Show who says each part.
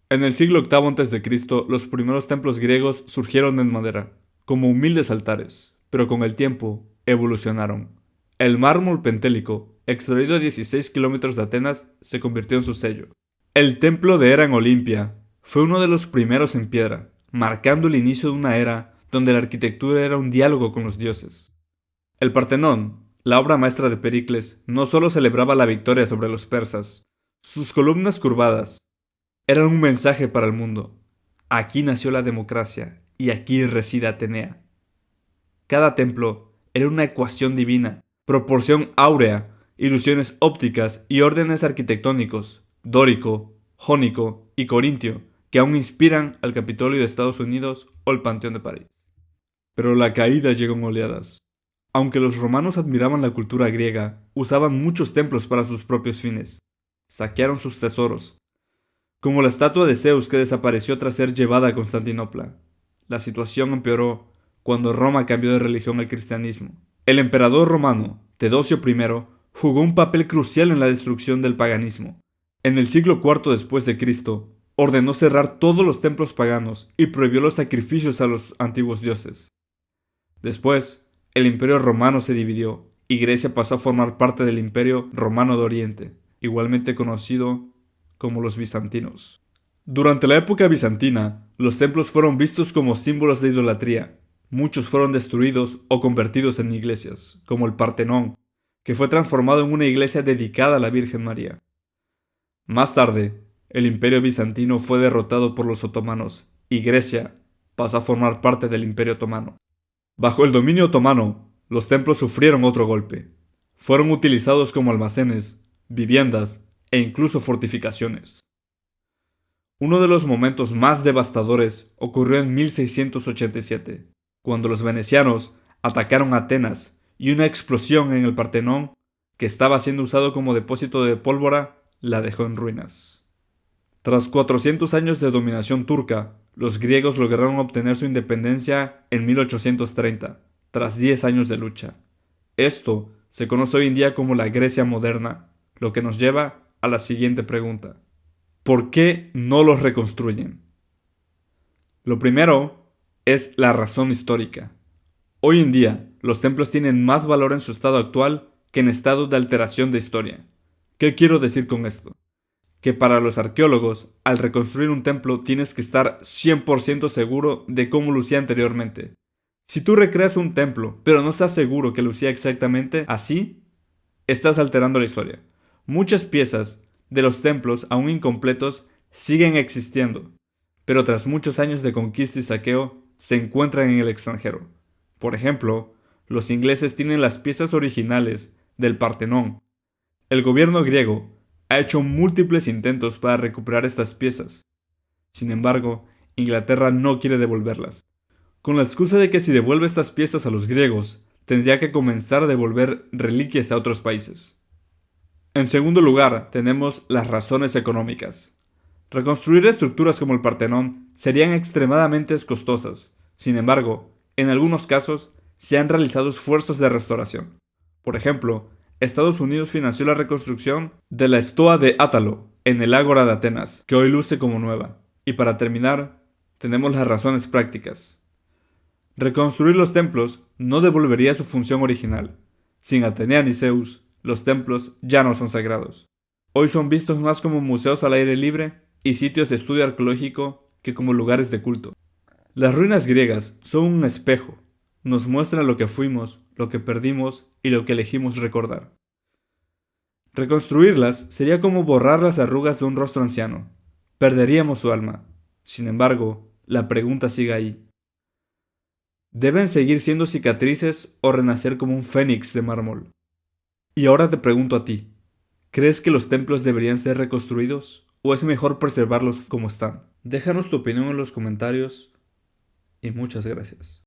Speaker 1: En el siglo VIII a.C., los primeros templos griegos surgieron en madera, como humildes altares, pero con el tiempo evolucionaron. El mármol pentélico, extraído a 16 kilómetros de Atenas, se convirtió en su sello. El templo de Hera en Olimpia fue uno de los primeros en piedra, marcando el inicio de una era donde la arquitectura era un diálogo con los dioses. El Partenón, la obra maestra de Pericles, no solo celebraba la victoria sobre los persas. Sus columnas curvadas eran un mensaje para el mundo. Aquí nació la democracia y aquí reside Atenea. Cada templo era una ecuación divina, proporción áurea, ilusiones ópticas y órdenes arquitectónicos, dórico, jónico y corintio, que aún inspiran al Capitolio de Estados Unidos o el Panteón de París. Pero la caída llegó en oleadas. Aunque los romanos admiraban la cultura griega, usaban muchos templos para sus propios fines. Saquearon sus tesoros, como la estatua de Zeus que desapareció tras ser llevada a Constantinopla. La situación empeoró cuando Roma cambió de religión al cristianismo. El emperador romano, Teodosio I, jugó un papel crucial en la destrucción del paganismo. En el siglo IV después de Cristo, ordenó cerrar todos los templos paganos y prohibió los sacrificios a los antiguos dioses. Después, el Imperio Romano se dividió y Grecia pasó a formar parte del Imperio Romano de Oriente, igualmente conocido como los bizantinos. Durante la época bizantina, los templos fueron vistos como símbolos de idolatría. Muchos fueron destruidos o convertidos en iglesias, como el Partenón, que fue transformado en una iglesia dedicada a la Virgen María. Más tarde, el Imperio bizantino fue derrotado por los otomanos y Grecia pasó a formar parte del Imperio otomano. Bajo el dominio otomano, los templos sufrieron otro golpe. Fueron utilizados como almacenes, viviendas e incluso fortificaciones. Uno de los momentos más devastadores ocurrió en 1687, cuando los venecianos atacaron Atenas y una explosión en el Partenón, que estaba siendo usado como depósito de pólvora, la dejó en ruinas. Tras 400 años de dominación turca, los griegos lograron obtener su independencia en 1830, tras 10 años de lucha. Esto se conoce hoy en día como la Grecia moderna, lo que nos lleva a la siguiente pregunta. ¿Por qué no los reconstruyen? Lo primero es la razón histórica. Hoy en día, los templos tienen más valor en su estado actual que en estado de alteración de historia. ¿Qué quiero decir con esto? Que para los arqueólogos, al reconstruir un templo tienes que estar 100% seguro de cómo lucía anteriormente. Si tú recreas un templo, pero no estás seguro que lucía exactamente así, estás alterando la historia. Muchas piezas de los templos aún incompletos siguen existiendo, pero tras muchos años de conquista y saqueo se encuentran en el extranjero. Por ejemplo, los ingleses tienen las piezas originales del Partenón. El gobierno griego ha hecho múltiples intentos para recuperar estas piezas. Sin embargo, Inglaterra no quiere devolverlas, con la excusa de que si devuelve estas piezas a los griegos, tendría que comenzar a devolver reliquias a otros países. En segundo lugar, tenemos las razones económicas. Reconstruir estructuras como el Partenón serían extremadamente costosas. Sin embargo, en algunos casos se han realizado esfuerzos de restauración. Por ejemplo, Estados Unidos financió la reconstrucción de la estoa de Átalo en el Ágora de Atenas, que hoy luce como nueva. Y para terminar, tenemos las razones prácticas. Reconstruir los templos no devolvería su función original. Sin Atenea ni Zeus, los templos ya no son sagrados. Hoy son vistos más como museos al aire libre y sitios de estudio arqueológico que como lugares de culto. Las ruinas griegas son un espejo. Nos muestran lo que fuimos, lo que perdimos y lo que elegimos recordar. Reconstruirlas sería como borrar las arrugas de un rostro anciano. Perderíamos su alma. Sin embargo, la pregunta sigue ahí. ¿Deben seguir siendo cicatrices o renacer como un fénix de mármol? Y ahora te pregunto a ti, ¿crees que los templos deberían ser reconstruidos o es mejor preservarlos como están? Déjanos tu opinión en los comentarios y muchas gracias.